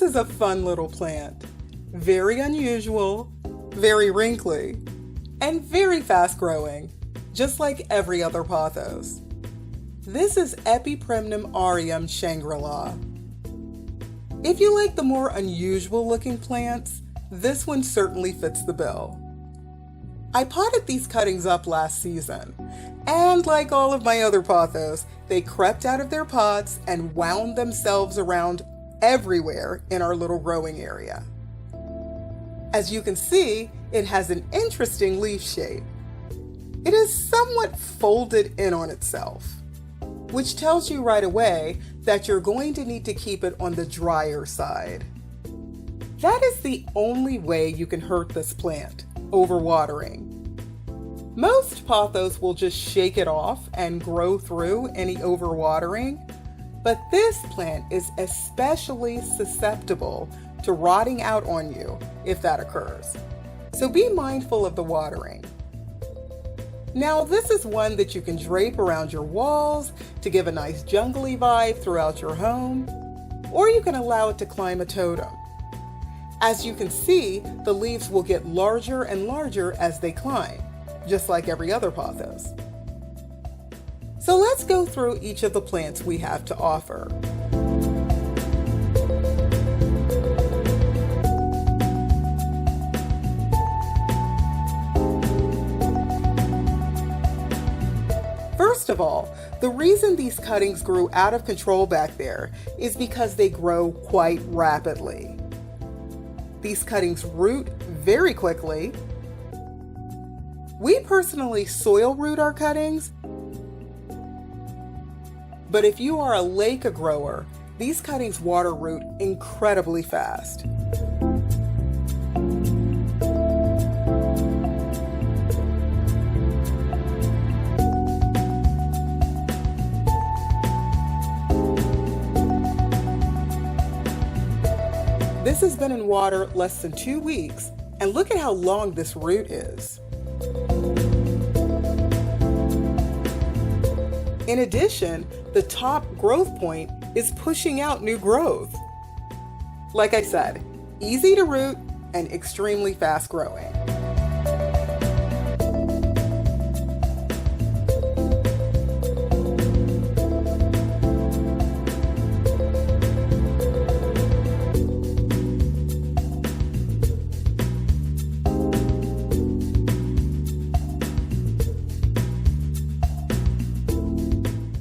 is a fun little plant. Very unusual, very wrinkly, and very fast growing, just like every other pothos. This is Epipremnum Aureum Shangri-la. If you like the more unusual looking plants, this one certainly fits the bill. I potted these cuttings up last season, and like all of my other pothos, they crept out of their pots and wound themselves around everywhere in our little growing area. As you can see, it has an interesting leaf shape. It is somewhat folded in on itself, which tells you right away that you're going to need to keep it on the drier side. That is the only way you can hurt this plant, overwatering. Most pothos will just shake it off and grow through any overwatering, but this plant is especially susceptible to rotting out on you if that occurs. So be mindful of the watering. Now this is one that you can drape around your walls to give a nice jungly vibe throughout your home, or you can allow it to climb a totem. As you can see, the leaves will get larger and larger as they climb, just like every other pothos. So let's go through each of the plants we have to offer. First of all, the reason these cuttings grew out of control back there is because they grow quite rapidly. These cuttings root very quickly. We personally soil root our cuttings, but if you are a leica grower, these cuttings water root incredibly fast. This has been in water less than 2 weeks, and look at how long this root is. In addition, the top growth point is pushing out new growth. Like I said, easy to root and extremely fast growing.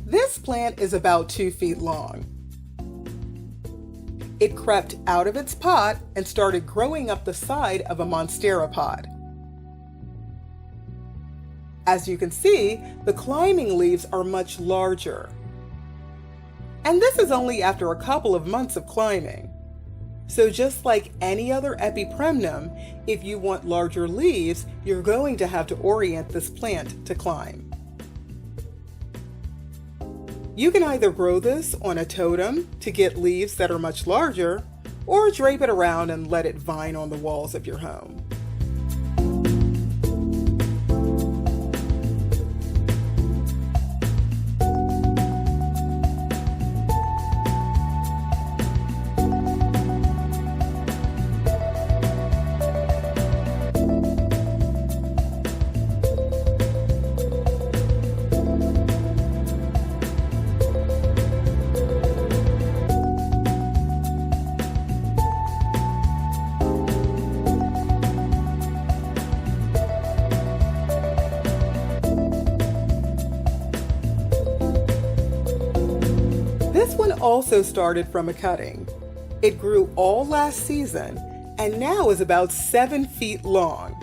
This plant is about 2 feet long. It crept out of its pot and started growing up the side of a monstera pod. As you can see, the climbing leaves are much larger. And this is only after a couple of months of climbing. So just like any other Epipremnum, if you want larger leaves, you're going to have to orient this plant to climb. You can either grow this on a totem to get leaves that are much larger, or drape it around and let it vine on the walls of your home. This one also started from a cutting. It grew all last season and now is about 7 feet long.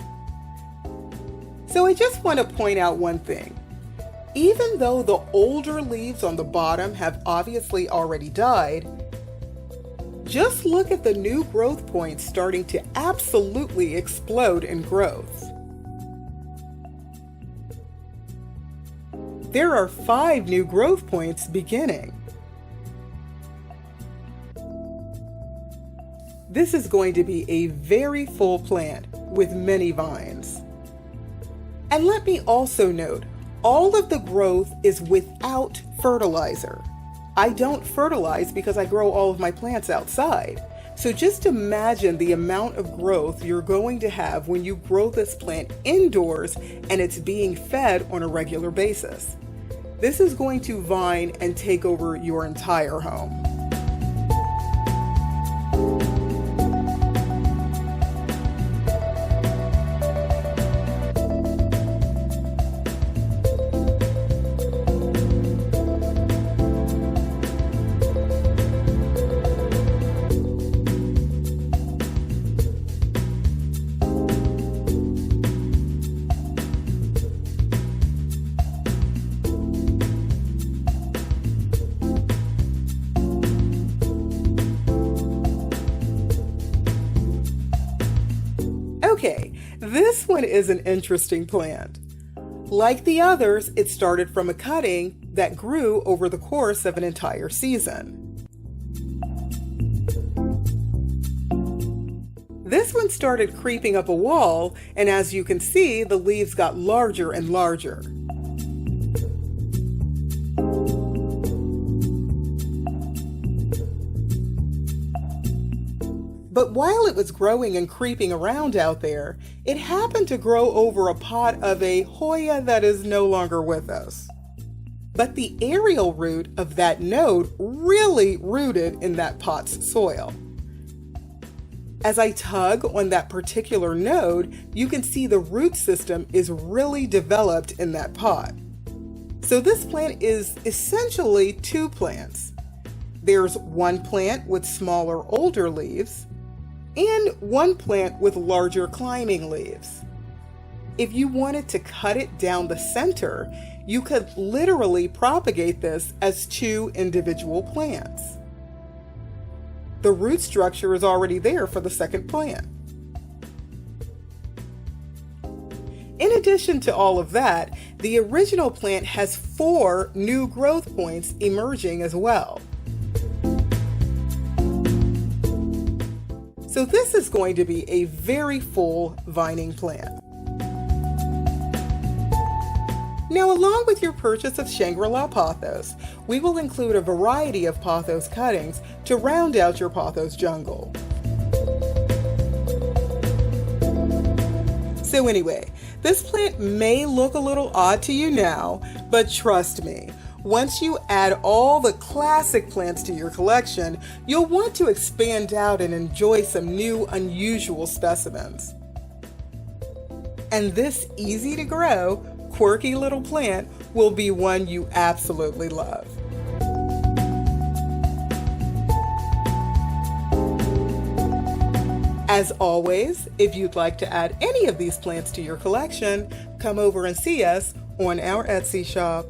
So I just want to point out one thing. Even though the older leaves on the bottom have obviously already died, just look at the new growth points starting to absolutely explode in growth. There are 5 new growth points beginning. This is going to be a very full plant with many vines. And let me also note, all of the growth is without fertilizer. I don't fertilize because I grow all of my plants outside, So just imagine the amount of growth you're going to have when you grow this plant indoors and it's being fed on a regular basis. This is going to vine and take over your entire home. Okay, this one is an interesting plant. Like the others, it started from a cutting that grew over the course of an entire season. This one started creeping up a wall, and as you can see, the leaves got larger and larger. But while it was growing and creeping around out there, it happened to grow over a pot of a Hoya that is no longer with us. But the aerial root of that node really rooted in that pot's soil. As I tug on that particular node, you can see the root system is really developed in that pot. So this plant is essentially two plants. There's one plant with smaller, older leaves, and one plant with larger climbing leaves. If you wanted to cut it down the center, you could literally propagate this as two individual plants. The root structure is already there for the second plant. In addition to all of that, the original plant has 4 new growth points emerging as well. So this is going to be a very full vining plant. Now, along with your purchase of Shangri-la Pothos, we will include a variety of pothos cuttings to round out your pothos jungle. So anyway, this plant may look a little odd to you now, but trust me, once you add all the classic plants to your collection, you'll want to expand out and enjoy some new, unusual specimens. And this easy to grow, quirky little plant will be one you absolutely love. As always, if you'd like to add any of these plants to your collection, come over and see us on our Etsy shop.